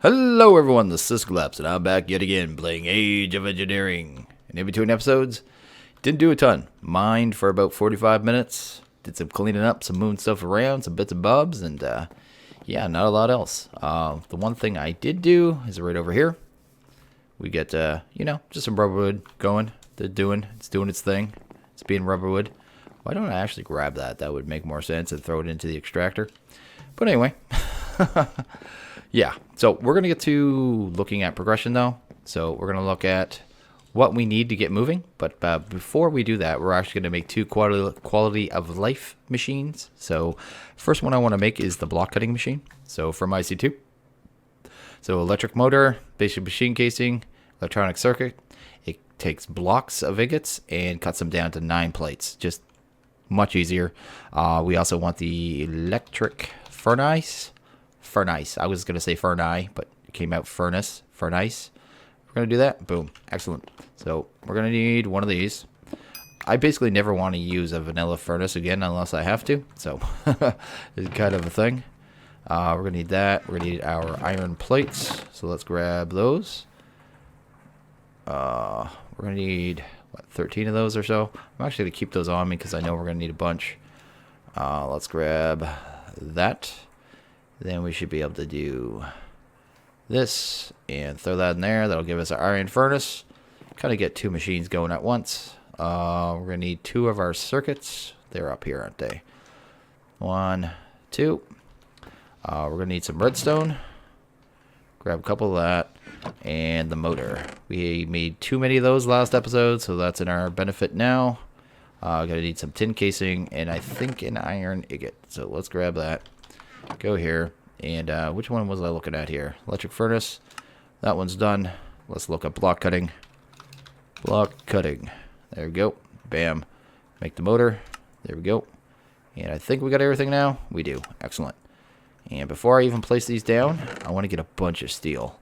Hello everyone, this is SystemCollapse, and I'm back yet again playing Age of Engineering. And in between episodes, didn't do a ton. Mined for about 45 minutes, did some cleaning up, some moving stuff around, some bits and bobs, and yeah, not a lot else. The one thing I did do is right over here. We get, just some rubberwood going. It's doing its thing. It's being rubberwood. Why don't I actually grab that? That would make more sense and throw it into the extractor. But anyway. Yeah, so we're going to get to looking at progression, though. So we're going to look at what we need to get moving. But before we do that, we're actually going to make two quality of life machines. So first one I want to make is the block cutting machine. So from IC2. So electric motor, basic machine casing, electronic circuit. It takes blocks of ingots and cuts them down to 9 plates. Just much easier. We also want the electric furnace. I was going to say furnace, but it came out furnace. We're going to do that. Boom. Excellent. So we're going to need one of these. I basically never want to use a vanilla furnace again unless I have to. So it's kind of a thing. We're going to need that. We're going to need our iron plates. So let's grab those. We're going to need, 13 of those or so. I'm actually going to keep those on me because I know we're going to need a bunch. Let's grab that. Then we should be able to do this and throw that in there. That'll give us our iron furnace. Kind of get 2 machines going at once. We're going to need 2 of our circuits. They're up here, aren't they? 1, 2. We're going to need some redstone. Grab a couple of that. And the motor. We made too many of those last episode, so that's in our benefit now. Going to need some tin casing and I think an iron ingot. So let's grab that. Go here, and which one was I looking at here? Electric furnace. That one's done. Let's look at block cutting. Block cutting. There we go. Bam. Make the motor. There we go. And I think we got everything now. We do. Excellent. And before I even place these down, I want to get a bunch of steel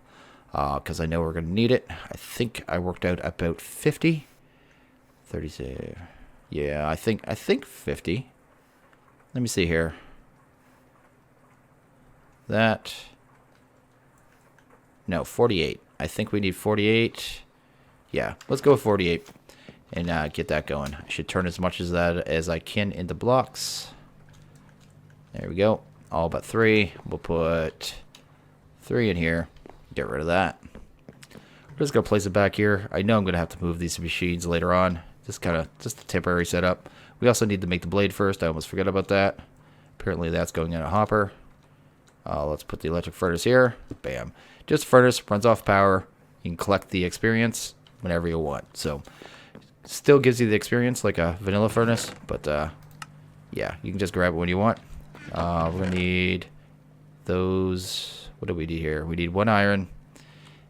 because I know we're going to need it. I think I worked out about 50. 36. Yeah, I think 50. Let me see here. No, 48. I think we need 48. Yeah, let's go with 48 and get that going. I should turn as much of that as I can into blocks. There we go. All but 3. We'll put 3 in here. Get rid of that. We're just going to place it back here. I know I'm going to have to move these machines later on. Just a temporary setup. We also need to make the blade first. I almost forgot about that. Apparently that's going in a hopper. Let's put the electric furnace here. Bam. Just furnace, runs off power. You can collect the experience whenever you want. So, still gives you the experience like a vanilla furnace. But, yeah, you can just grab it when you want. We're going to need those. What do we need here? We need 1 iron.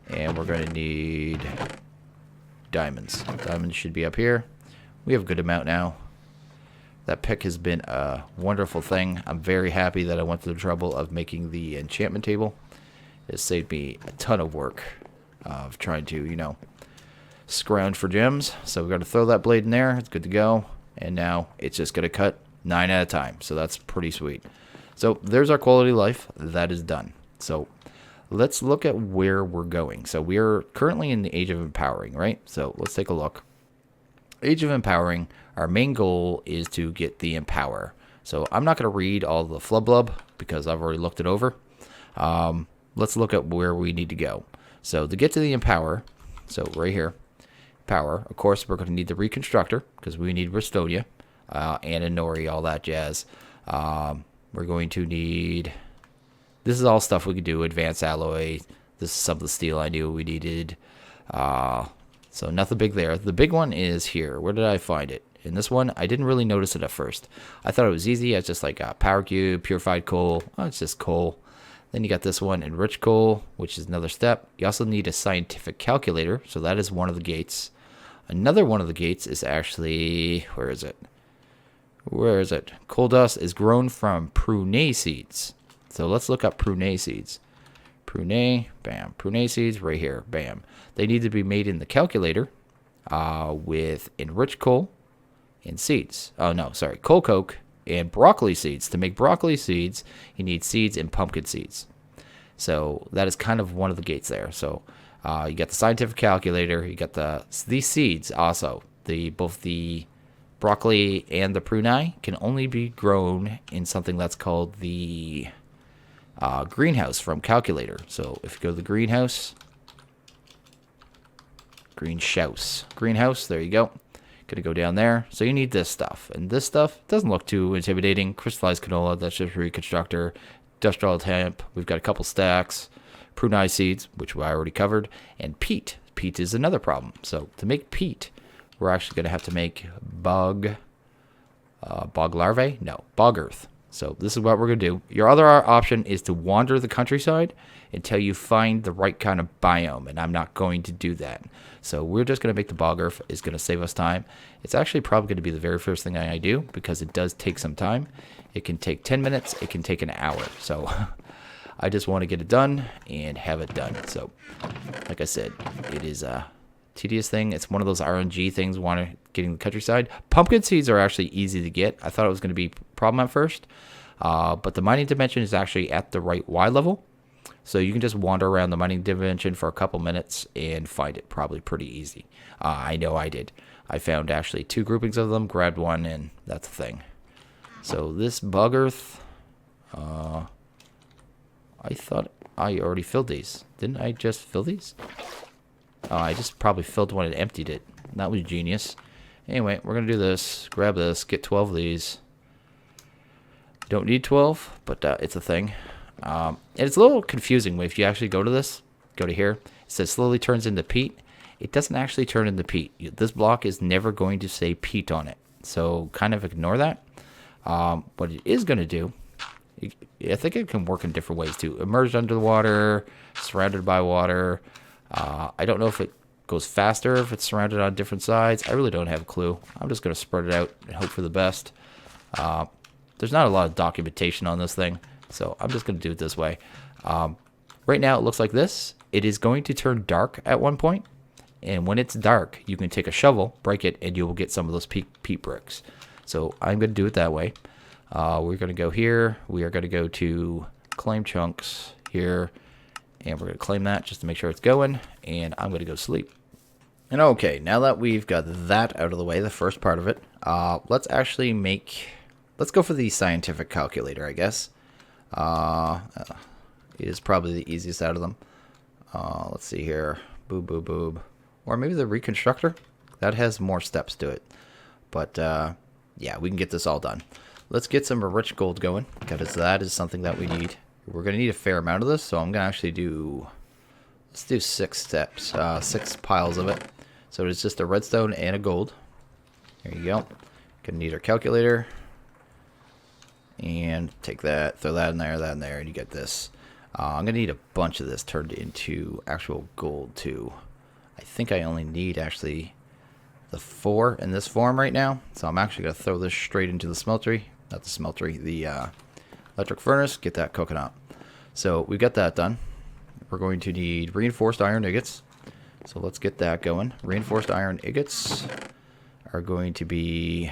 And we're going to need diamonds. Diamonds should be up here. We have a good amount now. That pick has been a wonderful thing. I'm very happy that I went through the trouble of making the enchantment table. It saved me a ton of work of trying to, scrounge for gems. So we're going to throw that blade in there. It's good to go. And now it's just going to cut 9 at a time. So that's pretty sweet. So there's our quality of life. That is done. So let's look at where we're going. So we're currently in the Age of Empowering, right? So let's take a look. Age of Empowering, our main goal is to get the Empower. So I'm not going to read all the flub because I've already looked it over. Let's look at where we need to go. So to get to the Empower, so right here, Power, of course, we're going to need the Reconstructor because we need Restonia and a Nori, all that jazz. We're going to need, this is all stuff we could do, advanced alloy. This is some of the steel I knew we needed. So nothing big there. The big one is here. Where did I find it? In this one, I didn't really notice it at first. I thought it was easy. It's just like power cube, purified coal. Oh, it's just coal. Then you got this one, enriched coal, which is another step. You also need a scientific calculator. So that is one of the gates. Another one of the gates is actually, where is it? Coal dust is grown from prune seeds. So let's look up prune seeds. Prune, bam. Prune seeds right here, bam. They need to be made in the calculator with enriched coal and seeds. Oh, no, sorry. Coal coke and broccoli seeds. To make broccoli seeds, you need seeds and pumpkin seeds. So that is kind of one of the gates there. So you got the scientific calculator. You got these seeds also. Both the broccoli and the prunei can only be grown in something that's called the greenhouse from calculator. So if you go to the greenhouse, greenhouse, there you go. Gonna go down there. So you need this stuff, and this stuff doesn't look too intimidating. Crystallized canola, that's just Reconstructor. Industrial hemp, we've got a couple stacks. Prunei seeds, which I already covered, and peat. Peat is another problem. So to make peat, we're actually gonna have to make bog larvae? No, bog earth. So this is what we're going to do. Your other option is to wander the countryside until you find the right kind of biome, and I'm not going to do that. So we're just going to make the bog earth. It's going to save us time. It's actually probably going to be the very first thing I do because it does take some time. It can take 10 minutes. It can take an hour. So I just want to get it done and have it done. So like I said, it is a tedious thing. It's one of those RNG things, getting the countryside. Pumpkin seeds are actually easy to get. I thought it was going to be a problem at first, but the mining dimension is actually at the right Y level, so you can just wander around the mining dimension for a couple minutes and find it probably pretty easy. I know I did. I found actually 2 groupings of them, grabbed one, and that's the thing. So this bug earth, I thought I already filled these. Didn't I just fill these? I just probably filled one and emptied it. That was genius. Anyway, we're going to do this. Grab this. Get 12 of these. Don't need 12, but it's a thing. And it's a little confusing if you actually go to here. It says slowly turns into peat. It doesn't actually turn into peat. This block is never going to say peat on it. So kind of ignore that. What it is going to do, I think it can work in different ways too. Emerged under the water, surrounded by water. I don't know if it goes faster if it's surrounded on different sides. I really don't have a clue. I'm just going to spread it out and hope for the best. There's not a lot of documentation on this thing, so I'm just going to do it this way. Right now it looks like this. It is going to turn dark at one point, and when it's dark, you can take a shovel, break it, and you will get some of those peat bricks. So I'm going to do it that way. We're going to go here. We are going to go to claim chunks here. And we're going to claim that just to make sure it's going. And I'm going to go sleep. And okay, now that we've got that out of the way, the first part of it, let's go for the scientific calculator, I guess. It is probably the easiest out of them. Let's see here. Boob, boob, boob. Or maybe the Reconstructor. That has more steps to it. But, yeah, we can get this all done. Let's get some rich gold going, because that is something that we need. We're going to need a fair amount of this, so I'm going to actually let's do 6 steps, 6 piles of it. So it's just a redstone and a gold. There you go. Going to need our calculator. And take that, throw that in there, and you get this. I'm going to need a bunch of this turned into actual gold, too. I think I only need, actually, the 4 in this form right now. So I'm actually going to throw this straight into the smeltery. Not the smeltery, the electric furnace. Get that cooking up. So we've got that done. We're going to need reinforced iron ingots. So let's get that going. Reinforced iron ingots are going to be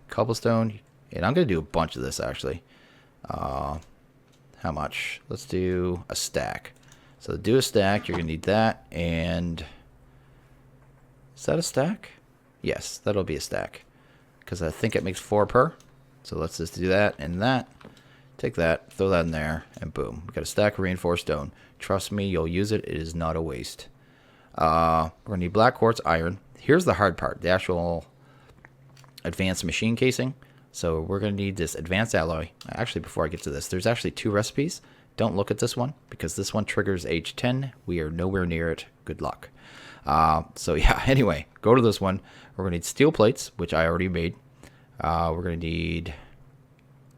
cobblestone. And I'm going to do a bunch of this, actually. How much? Let's do a stack. So to do a stack, you're going to need that. And is that a stack? Yes, that'll be a stack. Because I think it makes 4 per. So let's just do that and that. Take that, throw that in there, and boom. We've got a stack of reinforced stone. Trust me, you'll use it. It is not a waste. We're going to need black quartz iron. Here's the hard part, the actual advanced machine casing. So we're going to need this advanced alloy. Actually, before I get to this, there's actually 2 recipes. Don't look at this one, because this one triggers age 10. We are nowhere near it. Good luck. So yeah, anyway, go to this one. We're going to need steel plates, which I already made. We're going to need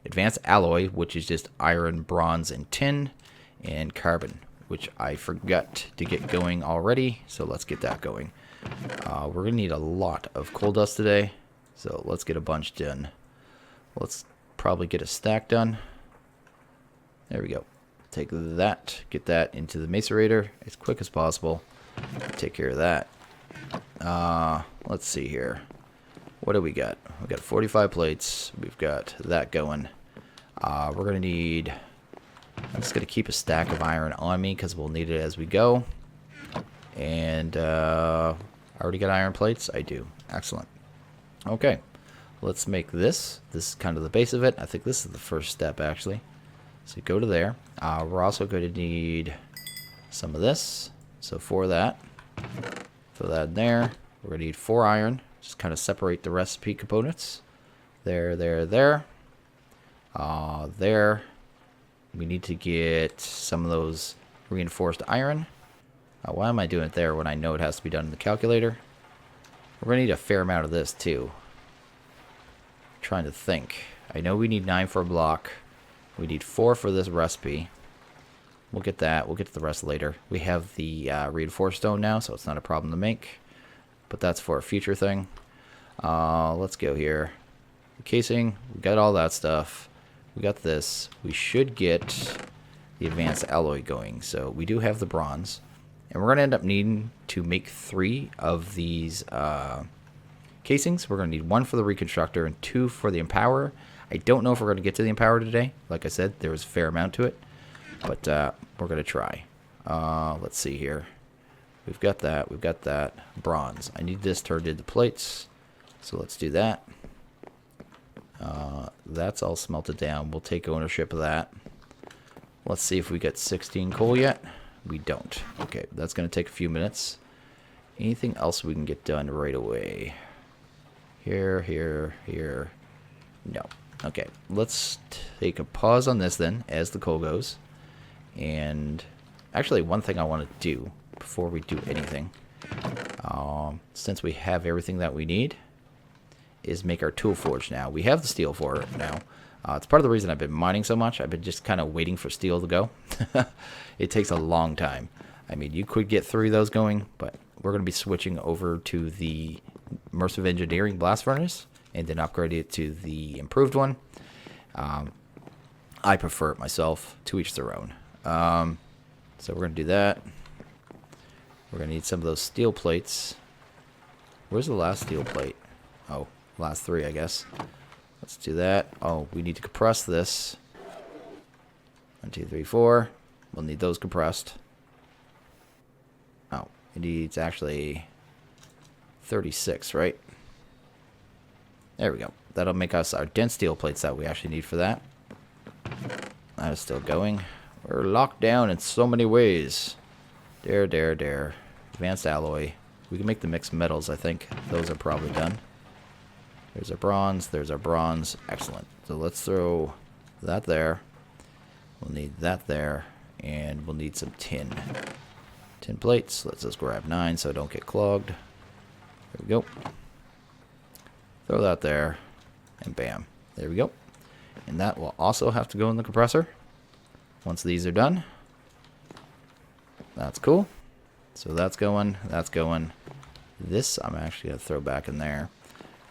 advanced alloy, which is just iron, bronze, and tin, and carbon, which I forgot to get going already. So let's get that going. We're going to need a lot of coal dust today. So let's get a bunch done. Let's probably get a stack done. There we go. Take that, get that into the macerator as quick as possible. Take care of that. Let's see here. What do we got? We've got 45 plates. We've got that going. We're going to need I'm just going to keep a stack of iron on me because we'll need it as we go. And I already got iron plates? I do. Excellent. Okay. Let's make this. This is kind of the base of it. I think this is the first step, actually. So go to there. We're also going to need some of this. So for that, throw that in there. We're going to need 4 iron. Just kind of separate the recipe components. There. There. We need to get some of those reinforced iron. Why am I doing it there when I know it has to be done in the calculator? We're going to need a fair amount of this too. Trying to think. I know we need 9 for a block. We need 4 for this recipe. We'll get that. We'll get to the rest later. We have the reinforced stone now, so it's not a problem to make. But that's for a future thing. Let's go here. The casing. We got all that stuff. We got this. We should get the advanced alloy going. So we do have the bronze. And we're going to end up needing to make 3 of these casings. We're going to need 1 for the Reconstructor and 2 for the Empower. I don't know if we're going to get to the Empower today. Like I said, there was a fair amount to it. But we're going to try. Let's see here. We've got that. We've got that. Bronze. I need this turned into plates. So let's do that. That's all smelted down. We'll take ownership of that. Let's see if we get 16 coal yet. We don't. Okay, that's going to take a few minutes. Anything else we can get done right away? Here. No. Okay, let's take a pause on this then as the coal goes. And actually, one thing I want to do before we do anything, since we have everything that we need, is make our tool forge now. We have the steel for it now. It's part of the reason I've been mining so much. I've been just kind of waiting for steel to go. It takes a long time. I mean, you could get 3 of those going, but we're going to be switching over to the immersive engineering blast furnace and then upgrade it to the improved one. I prefer it myself. To each their own. So we're going to do that. We're going to need some of those steel plates. Where's the last steel plate? Oh, last 3, I guess. Let's do that. Oh, we need to compress this. 1, 2, 3, 4. We'll need those compressed. Oh, it needs actually 36, right? There we go. That'll make us our dense steel plates that we actually need for that. That is still going. We're locked down in so many ways. There. Advanced alloy. We can make the mixed metals, I think. Those are probably done. There's our bronze. There's our bronze. Excellent. So let's throw that there. We'll need that there. And we'll need some tin. Tin plates. Let's just grab 9 so I don't get clogged. There we go. Throw that there. And bam. There we go. And that will also have to go in the compressor once these are done. That's cool. So that's going. That's going. This I'm actually going to throw back in there.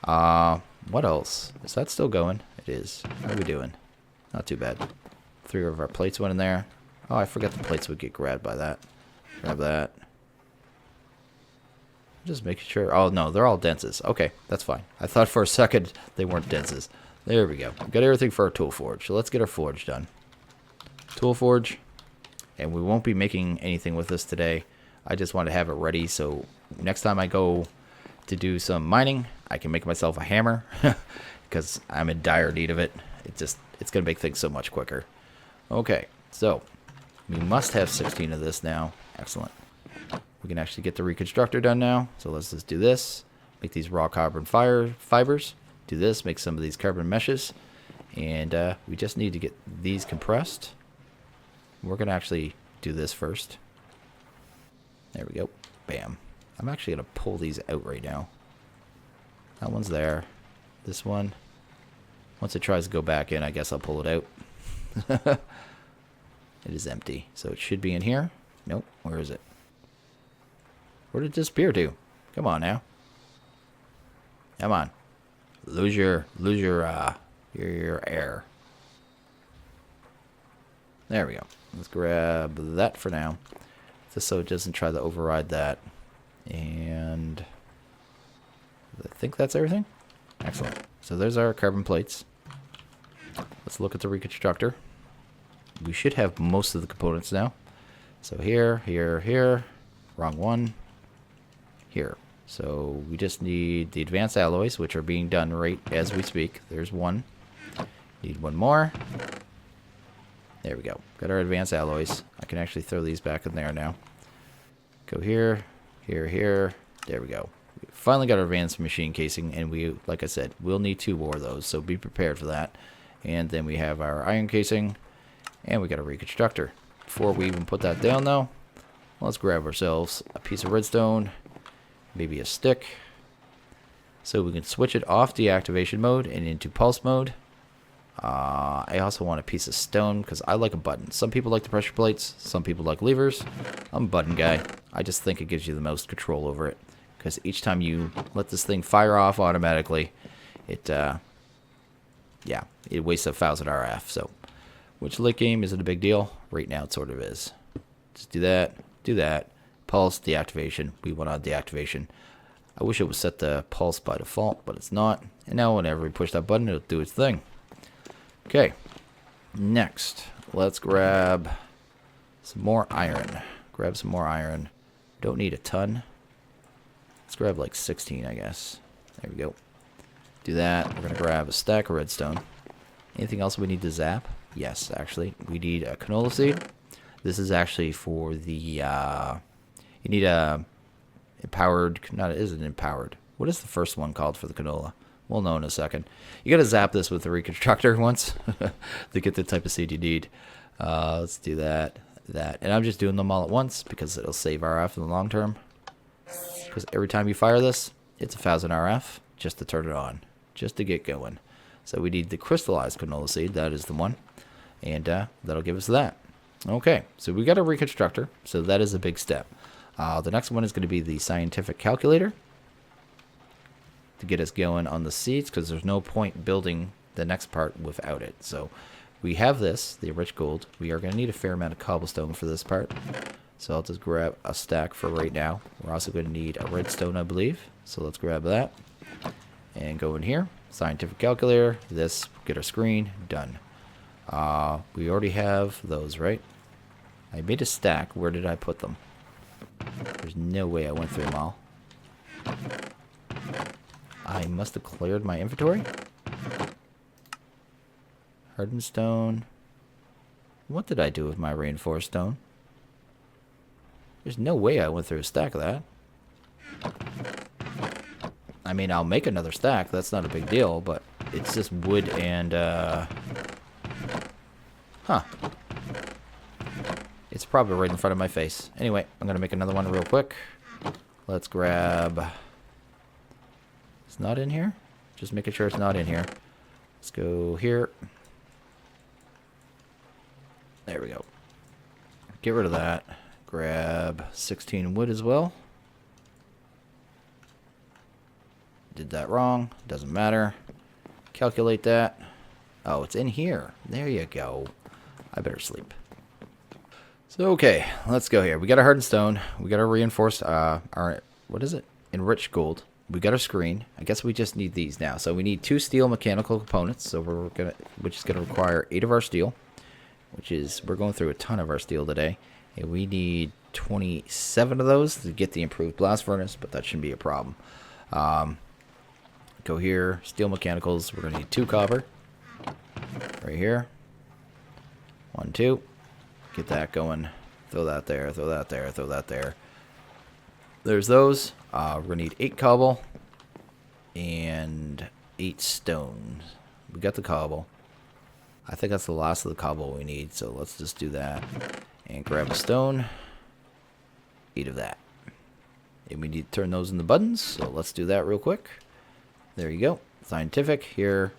What else? Is that still going? It is. How are we doing? Not too bad. 3 of our plates went in there. Oh, I forgot the plates would get grabbed by that. Grab that. Just making sure. Oh, no, they're all denses. Okay, that's fine. I thought for a second they weren't denses. There we go. We've got everything for our tool forge. So let's get our forge done. Tool forge. And we won't be making anything with this today. I just want to have it ready so next time I go to do some mining, I can make myself a hammer because I'm in dire need of it. It's going to make things so much quicker. Okay, so we must have 16 of this now. Excellent. We can actually get the Reconstructor done now. So let's just do this. Make these raw carbon fibers. Do this. Make some of these carbon meshes. And we just need to get these compressed. We're going to actually do this first. There we go. Bam. I'm actually going to pull these out right now. That one's there. This one. Once it tries to go back in, I guess I'll pull it out. It is empty. So it should be in here. Nope. Where is it? Where did it disappear to? Come on now. Come on. Lose your air. There we go. Let's grab that for now. Just so it doesn't try to override that. And I think that's everything. Excellent. So there's our carbon plates. Let's look at the Reconstructor. we should have most of the components now. So here, here, here. Wrong one. Here. So we just need the advanced alloys, which are being done right as we speak. There's one. Need one more. There we go. Got our advanced alloys. I can actually throw these back in there now. Go here, here, here. There we go. We finally got our advanced machine casing, and we, like I said, we'll need 2 more of those, so be prepared for that. And then we have our iron casing, and we got a Reconstructor. Before we even put that down, though, let's grab ourselves a piece of redstone, maybe a stick, so we can switch it off deactivation mode and into pulse mode. I also want a piece of stone because I like a button. Some people like the pressure plates, some people like levers. I'm a button guy. I just think it gives you the most control over it, because each time you let this thing fire off automatically, it wastes 1,000 RF. So, which late game isn't a big deal. Right now it sort of is. Just do that, pulse, deactivation. We want on deactivation. I wish it was set to pulse by default, but it's not. And now whenever we push that button, it'll do its thing. Okay, next, let's grab some more iron. Grab some more iron. Don't need a ton. Let's grab like 16, I guess. There we go. Do that. We're going to grab a stack of redstone. Anything else we need to zap? Yes, actually. We need a canola seed. This is actually for the, you need a empowered, not, it isn't empowered. What is the first one called for the canola? We'll know in a second. You got to zap this with the Reconstructor once to get the type of seed you need. Let's do that. And I'm just doing them all at once because it'll save RF in the long term. Because every time you fire this, it's 1,000 RF just to turn it on, just to get going. So we need the crystallized canola seed. That is the one. And that'll give us that. Okay, so we got a Reconstructor. So that is a big step. The next one is going to be the scientific calculator, to get us going on the seeds, because there's no point building the next part without it. So we have this, the rich gold. We are going to need a fair amount of cobblestone for this part. So I'll just grab a stack for right now. We're also going to need a redstone, I believe. So let's grab that and go in here. Scientific calculator. This, get our screen, done. We already have those, right? I made a stack. Where did I put them? There's no way I went through them all. I must have cleared my inventory. Hardened stone. What did I do with my reinforced stone? There's no way I went through a stack of that. I mean, I'll make another stack. That's not a big deal, but it's just wood and, It's probably right in front of my face. Anyway, I'm going to make another one real quick. Let's grab... It's not in here? Just making sure it's not in here. Let's go here. There we go. Get rid of that. Grab 16 wood as well. Did that wrong. Doesn't matter. Calculate that. Oh, it's in here. There you go. I better sleep. So, okay. Let's go here. We got our hardened stone. We got our reinforced, our, what is it? Enriched gold. We got our screen. I guess we just need these now. So we need 2 steel mechanical components. So which is gonna require 8 of our steel, we're going through a ton of our steel today, and we need 27 of those to get the improved blast furnace. But that shouldn't be a problem. Go here, steel mechanicals. We're gonna need 2 copper. Right here. 1, 2. Get that going. Throw that there. Throw that there. Throw that there. There's those. We're going to need 8 cobble and 8 stone. We got the cobble. I think that's the last of the cobble we need, so let's just do that. And grab a stone. 8 of that. And we need to turn those into buttons, so let's do that real quick. There you go. Scientific here.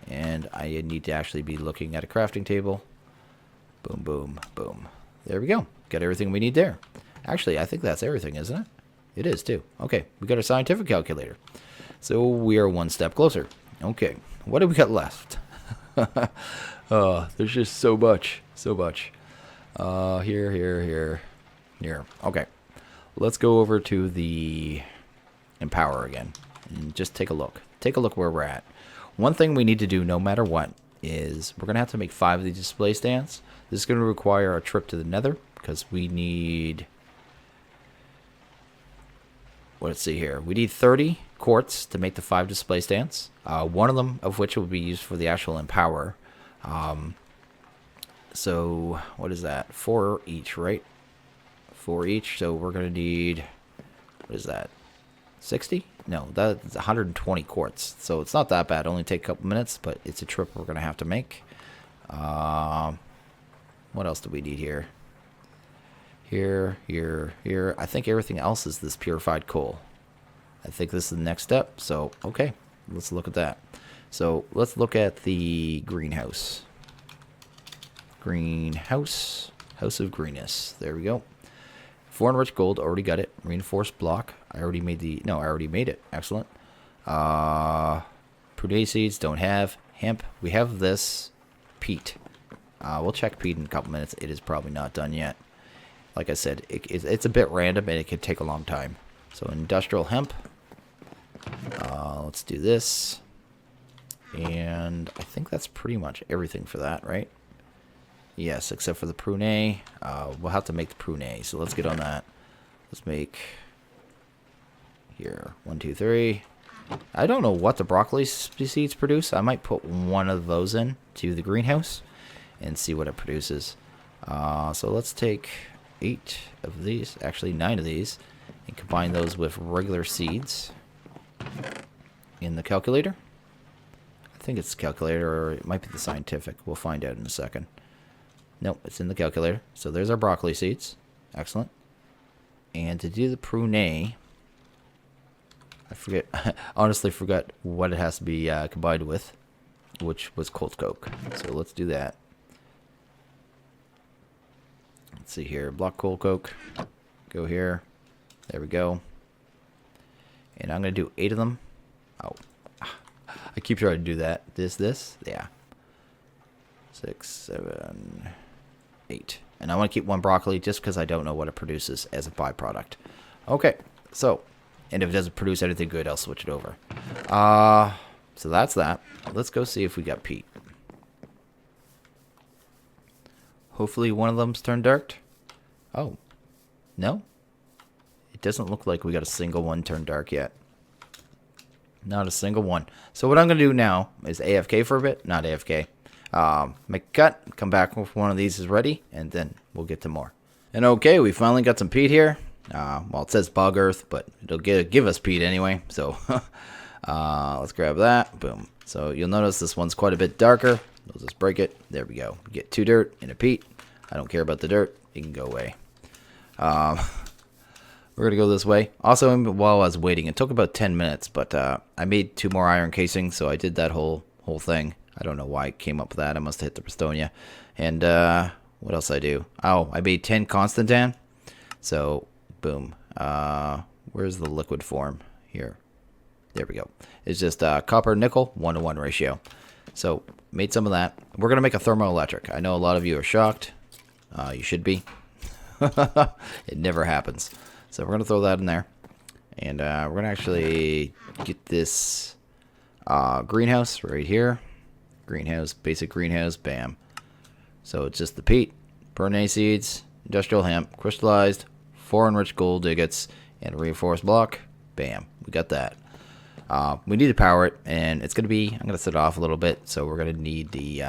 And I need to actually be looking at a crafting table. Boom, boom, boom. There we go. Got everything we need there. Actually, I think that's everything, isn't it? It is, too. Okay, we got our scientific calculator. So we are 1 step closer. Okay, what do we got left? There's just so much. So much. Here. Okay, let's go over to the Empower again. And just take a look. Take a look where we're at. One thing we need to do no matter what is we're going to have to make 5 of these display stands. This is going to require a trip to the nether because we need, let's see here, we need 30 quartz to make the 5 display stands. One of them of which will be used for the actual empower. So what is that? 4 each, right? 4 each. So we're going to need, what is that? 60? No, that's 120 quartz. So it's not that bad. Only take a couple minutes, but it's a trip we're going to have to make. What else do we need here? Here. I think everything else is this purified coal. I think this is the next step. So, okay, let's look at that. So let's look at the greenhouse. Greenhouse. House of Greenness. There we go. 4 enriched gold. Already got it. Reinforced block. I already made the... No, I already made it. Excellent. Prune seeds. Don't have. Hemp. We have this. Peat. We'll check peat in a couple minutes. It is probably not done yet. Like I said, it's a bit random and it could take a long time. So industrial hemp. Let's do this. And I think that's pretty much everything for that, right? Yes, except for the prune. We'll have to make the prune. So let's get on that. Let's make here 1, 2, 3. I don't know what the broccoli seeds produce. I might put one of those in to the greenhouse and see what it produces. So let's take 8 of these, actually 9 of these, and combine those with regular seeds in the calculator. I think it's calculator, or it might be the scientific. We'll find out in a second. Nope, it's in the calculator. So there's our broccoli seeds. Excellent. And to do the prune, I forget, honestly forgot what it has to be combined with, which was cold coke. So let's do that. Let's see here, block cold coke. Go here. There we go. And I'm going to do 8 of them. Oh, I keep trying to do that. This, yeah. 6, 7, 8. And I want to keep 1 broccoli just because I don't know what it produces as a byproduct. Okay, so, and if it doesn't produce anything good, I'll switch it over. So that's that. Let's go see if we got peat. Hopefully one of them's turned dark. Oh, no? It doesn't look like we got a single one turned dark yet. Not a single one. So what I'm going to do now is AFK for a bit. Not AFK. Make a cut, come back if one of these is ready, and then we'll get to more. And okay, we finally got some peat here. Well, it says bog earth, but it'll give us peat anyway. So let's grab that. Boom. So you'll notice this one's quite a bit darker. We'll just break it. There we go. We get 2 dirt and a peat. I don't care about the dirt. It can go away. We're going to go this way. Also, while I was waiting, it took about 10 minutes, but I made 2 more iron casings, so I did that whole thing. I don't know why I came up with that. I must have hit the Pistonia. And what else I do? Oh, I made 10 Constantan. So, boom. Where's the liquid form? Here. There we go. It's just copper nickel 1-to-1 ratio. So, made some of that. We're going to make a thermoelectric. I know a lot of you are shocked. You should be. It never happens. So we're going to throw that in there. And we're going to actually get this greenhouse right here. Greenhouse, basic greenhouse, bam. So it's just the peat, prune seeds, industrial hemp, crystallized, 4 enriched gold ingots, and a reinforced block. Bam, we got that. We need to power it, and it's going to be, I'm going to set it off a little bit, so we're going to need the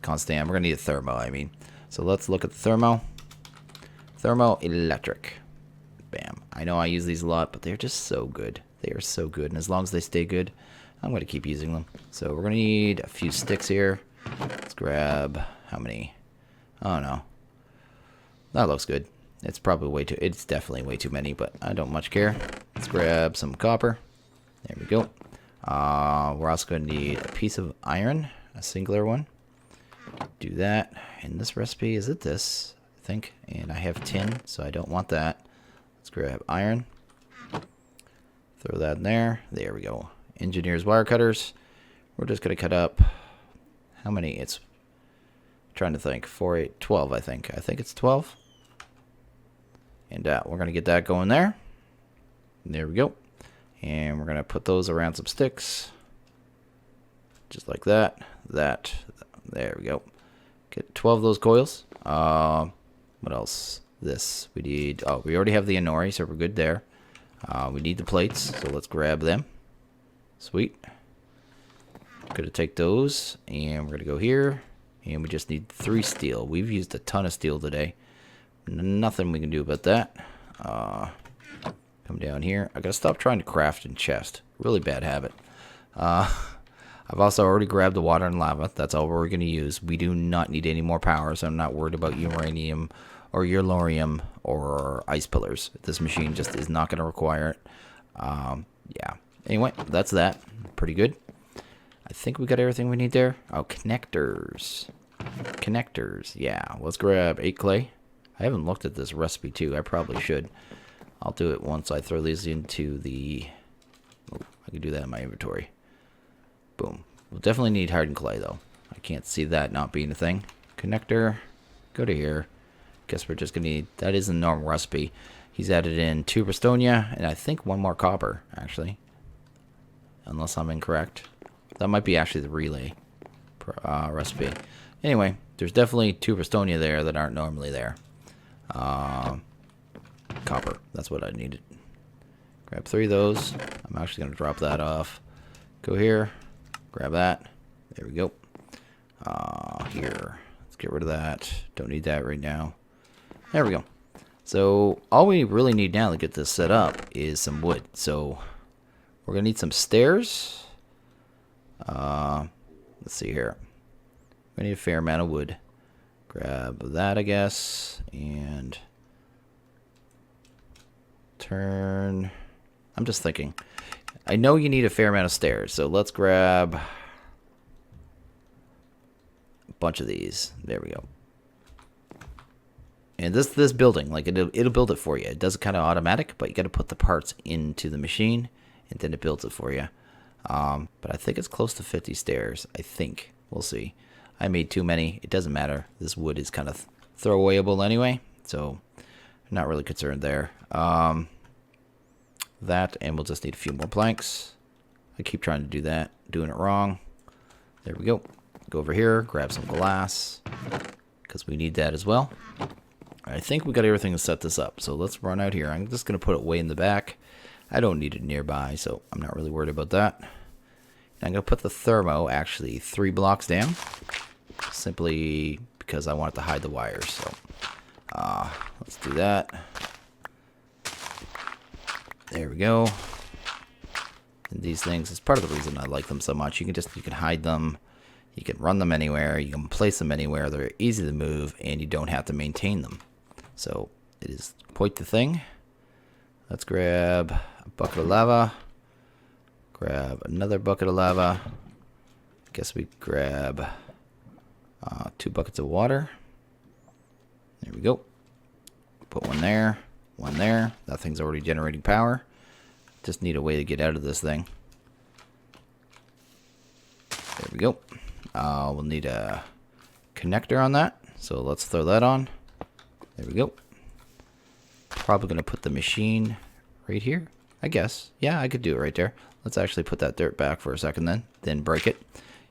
constant, we're going to need a thermo, I mean. So let's look at the thermo. Thermoelectric. Bam. I know I use these a lot, but they're just so good. They are so good, and as long as they stay good, I'm going to keep using them. So we're going to need a few sticks here. Let's grab, how many? Oh, no. That looks good. It's probably way too, it's definitely way too many, but I don't much care. Let's grab some copper. There we go. We're also going to need a piece of iron, a singular one. Do that. And this recipe, is it this? I think. And I have tin, so I don't want that. Let's grab iron. Throw that in there. There we go. Engineer's wire cutters. We're just going to cut up, how many? It's, I'm trying to think. 4, 8, 12, I think. I think it's 12. And we're going to get that going there. There we go. And we're going to put those around some sticks. Just like that. that. There we go. Get 12 of those coils. What else? This. We need... Oh, we already have the Inori, so we're good there. We need the plates, so let's grab them. Sweet. Gonna take those, and we're gonna go here. And we just need 3 steel. We've used a ton of steel today. Nothing we can do about that. Come down here. I gotta stop trying to craft in chest. Really bad habit. I've also already grabbed the water and lava. That's all we're gonna use. We do not need any more power, so I'm not worried about uranium or uranium or ice pillars. This machine just is not gonna require it. Yeah. Anyway, that's that. Pretty good. I think we got everything we need there. Oh, connectors. Connectors. Yeah. Let's grab 8 clay. I haven't looked at this recipe too. I probably should. I'll do it once I throw these into the... Oh, I can do that in my inventory. Boom. We'll definitely need hardened clay though. I can't see that not being a thing. Connector. Go to here. Guess we're just going to need... That is a normal recipe. He's added in 2 Bristonia and I think 1 more copper actually. Unless I'm incorrect. That might be actually the relay recipe. Anyway, there's definitely 2 Bristonia there that aren't normally there. Copper. That's what I needed. Grab 3 of those. I'm actually going to drop that off. Go here. Grab that. There we go. Here. Let's get rid of that. Don't need that right now. There we go. So all we really need now to get this set up is some wood. So we're going to need some stairs. Let's see here. We need a fair amount of wood. Grab that, I guess, and turn. I'm just thinking. I know you need a fair amount of stairs, so let's grab a bunch of these. There we go. And this building, like it'll build it for you. It does it kind of automatic, but you got to put the parts into the machine, and then it builds it for you. But I think it's close to 50 stairs. I think. We'll see. I made too many. It doesn't matter. This wood is kind of throwawayable anyway, so I'm not really concerned there. That, and we'll just need a few more planks. I keep trying to do that, doing it wrong. There we go. Go over here, grab some glass, because we need that as well. I think we got everything to set this up, so let's run out here. I'm just going to put it way in the back. I don't need it nearby, so I'm not really worried about that. And I'm going to put the thermo actually 3 blocks down, simply because I want it to hide the wires. So let's do that. There we go. And these things is part of the reason I like them so much. You can hide them, you can run them anywhere, you can place them anywhere. They're easy to move, and you don't have to maintain them. So it is quite the thing. Let's grab a bucket of lava. Grab another bucket of lava. Guess we grab 2 buckets of water. There we go. Put one there, one there. That thing's already generating power. Just need a way to get out of this thing. There we go. We'll need a connector on that. So let's throw that on. There we go. Probably going to put the machine right here, I guess. Yeah, I could do it right there. Let's actually put that dirt back for a second then break it.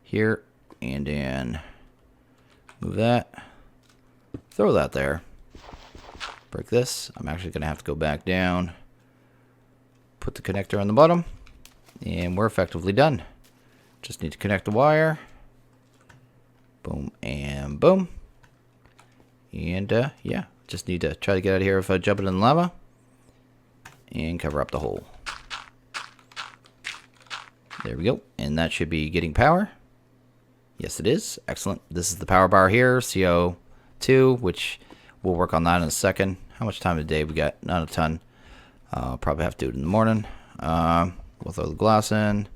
Here, and then move that. Throw that there. Break this. I'm actually going to have to go back down. Put the connector on the bottom. And we're effectively done. Just need to connect the wire. Boom and boom. And yeah, just need to try to get out of here without jumping in the lava. And cover up the hole. There we go. And that should be getting power. Yes, it is. Excellent. This is the power bar here, CO2, which we'll work on that in a second. How much time of the day we got? Not a ton. Probably have to do it in the morning. We'll throw the glass in,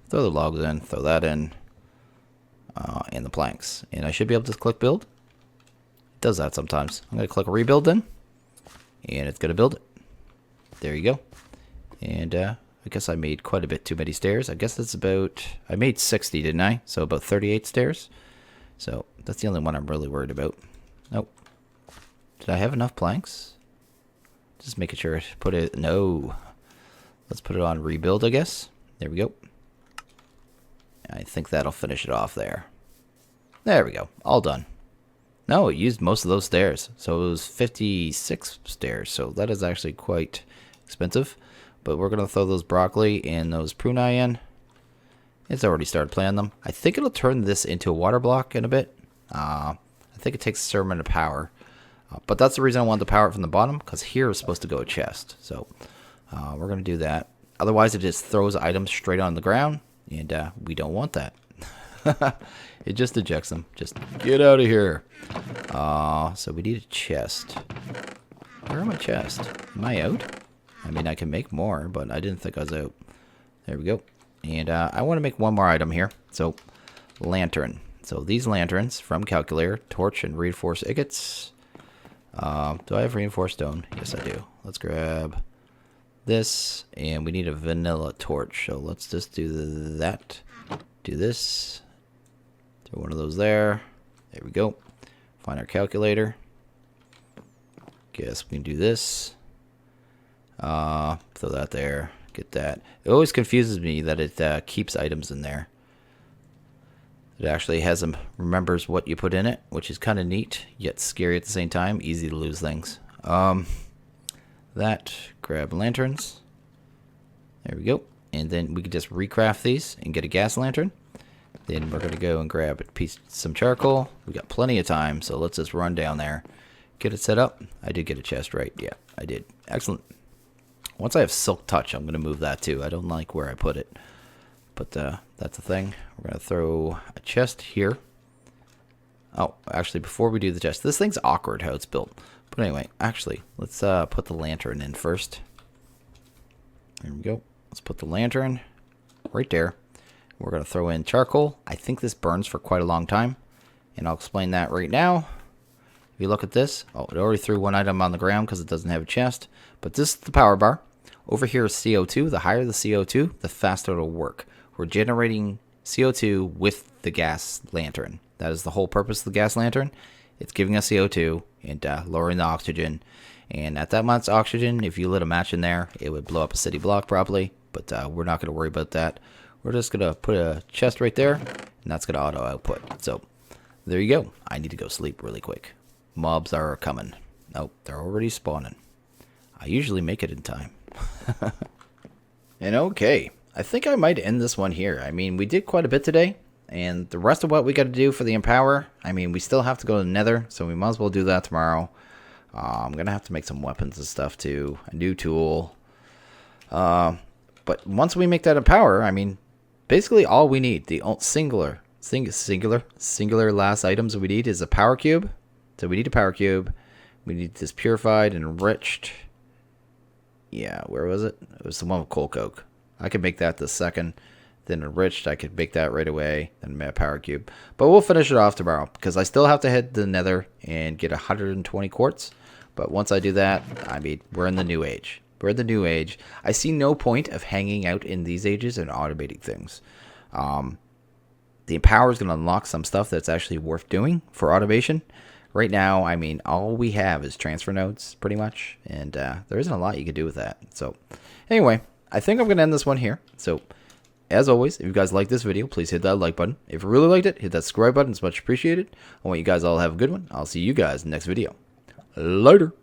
throw the logs in, throw that in, and the planks. And I should be able to click build. It does that sometimes. I'm going to click rebuild then, and it's going to build it. There you go. And I guess I made quite a bit too many stairs. I guess that's about, I made 60, didn't I? So about 38 stairs. So that's the only one I'm really worried about. Nope. Did I have enough planks? Just making sure to put it, no. Let's put it on rebuild, I guess. There we go. I think that'll finish it off there. There we go. All done. No, it used most of those stairs. So it was 56 stairs. So that is actually quite expensive. But we're going to throw those broccoli and those prunei in. It's already started planting them. I think it'll turn this into a water block in a bit. I think it takes a certain amount of power. But that's the reason I wanted to power it from the bottom. Because here is supposed to go a chest. So we're going to do that. Otherwise, it just throws items straight on the ground. And we don't want that. It just ejects them. Just get out of here. So we need a chest. Where are my chests? Am I out? I mean, I can make more, but I didn't think I was out. There we go. And I want to make one more item here. So, lantern. So these lanterns from calculator, torch, and reinforced ingots. Do I have reinforced stone? Yes, I do. Let's grab this, and we need a vanilla torch. So let's just do that. Do this. Throw one of those there. There we go. Find our calculator. Guess we can do this. Throw that there. Get that. It always confuses me that it keeps items in there. It actually has them, remembers what you put in it, which is kind of neat, yet scary at the same time. Easy to lose things. That. Grab lanterns. There we go. And then we can just recraft these and get a gas lantern. Then we're going to go and grab some charcoal. We got plenty of time, so let's just run down there. Get it set up. I did get a chest, right? Yeah, I did. Excellent. Once I have silk touch, I'm going to move that too. I don't like where I put it. But that's the thing. We're going to throw a chest here. Oh, actually, before we do the chest, this thing's awkward how it's built. But anyway, actually, let's put the lantern in first. There we go. Let's put the lantern right there. We're going to throw in charcoal. I think this burns for quite a long time. And I'll explain that right now. If you look at this, oh, it already threw one item on the ground because it doesn't have a chest. But this is the power bar. Over here is CO2. The higher the CO2, the faster it'll work. We're generating CO2 with the gas lantern. That is the whole purpose of the gas lantern. It's giving us CO2 and lowering the oxygen. And at that much oxygen, if you lit a match in there, it would blow up a city block properly. But we're not going to worry about that. We're just going to put a chest right there, and that's going to auto output. So there you go. I need to go sleep really quick. Mobs are coming. Nope, they're already spawning. I usually make it in time. And okay, I think I might end this one here. I mean, we did quite a bit today. And the rest of what we got to do for the Empower, I mean, we still have to go to the Nether, so we might as well do that tomorrow. I'm going to have to make some weapons and stuff too. A new tool. But once we make that Empower, I mean, basically all we need, the singular last items we need is a power cube. So we need a power cube. We need this purified and enriched. Yeah, where was it? It was the one with coal coke. I could make that the second. Then enriched, I could make that right away. Then a power cube. But we'll finish it off tomorrow because I still have to head to the Nether and get 120 quartz. But once I do that, I mean, we're in the new age. We're in the new age. I see no point of hanging out in these ages and automating things. The Empower is going to unlock some stuff that's actually worth doing for automation. Right now, I mean, all we have is transfer nodes, pretty much. And there isn't a lot you can do with that. So, anyway, I think I'm going to end this one here. So, as always, if you guys like this video, please hit that like button. If you really liked it, hit that subscribe button. It's much appreciated. I want you guys all to have a good one. I'll see you guys in the next video. Later.